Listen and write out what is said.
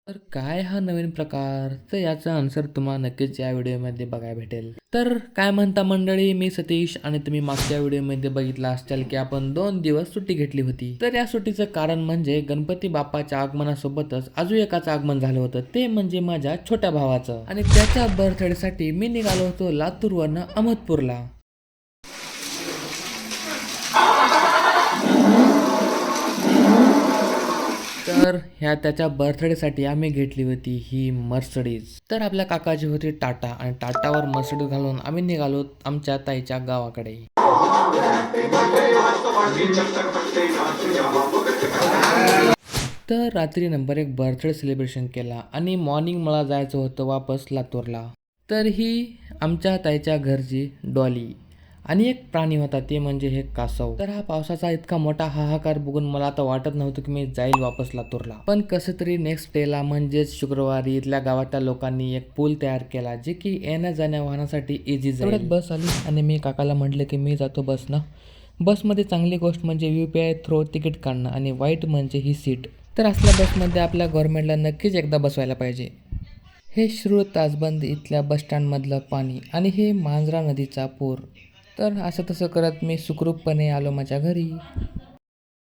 तर काय हा नवीन प्रकार? तर याचा आन्सर तुम्हाला नक्कीच या व्हिडिओमध्ये बघायला भेटेल. तर काय म्हणता मंडळी, मी सतीश आणि तुम्ही मागच्या व्हिडिओमध्ये बघितला असाल की आपण 2 दिवस सुट्टी घेतली होती. तर या सुट्टीचं कारण म्हणजे गणपती बाप्पाच्या आगमनासोबतच अजून एकाचं आगमन झालं होतं, ते म्हणजे माझ्या छोट्या भावाचं. आणि त्याच्या बर्थडेसाठी मी निघालो होतो लातूरवरनं अहमदपूरला. तर ह्या त्याच्या बर्थडेसाठी आम्ही घेतली होती ही मर्सडीज. तर आपल्या काकाची होती टाटा आणि टाटावर मर्सडीज घालून आम्ही निघालो आमच्या ताईच्या गावाकडे. तर रात्री नंबर एक बर्थडे सेलिब्रेशन केला आणि मॉर्निंग मला जायचं होतं वापस लातूरला. तर ही आमच्या ताईच्या घरची डॉली आणि एक प्राणी होता ते म्हणजे हे कासव. तर हा पावसाचा इतका मोठा हाहाकार बघून मला आता वाटत नव्हतं की मी जाईल वापस लातूरला. पण कसं तरी नेक्स्ट डेला म्हणजेच शुक्रवारी इथल्या गावातल्या लोकांनी एक पूल तयार केला जे की येण्या जाण्या वाहनासाठी इझी जाईल. बस आली आणि मी काकाला म्हटलं की मी जातो बसनं. बसमध्ये चांगली गोष्ट म्हणजे UPI थ्रू तिकीट काढणं आणि वाईट म्हणजे ही सीट. तर असल्या बसमध्ये आपल्या गव्हर्नमेंटला नक्कीच एकदा बसवायला पाहिजे. हे श्रू ताजबंद इथल्या बसस्टँडमधलं पाणी आणि हे मांजरा नदीचा पूर. तर असं तसं करत मी सुखरूपपणे आलो माझ्या घरी.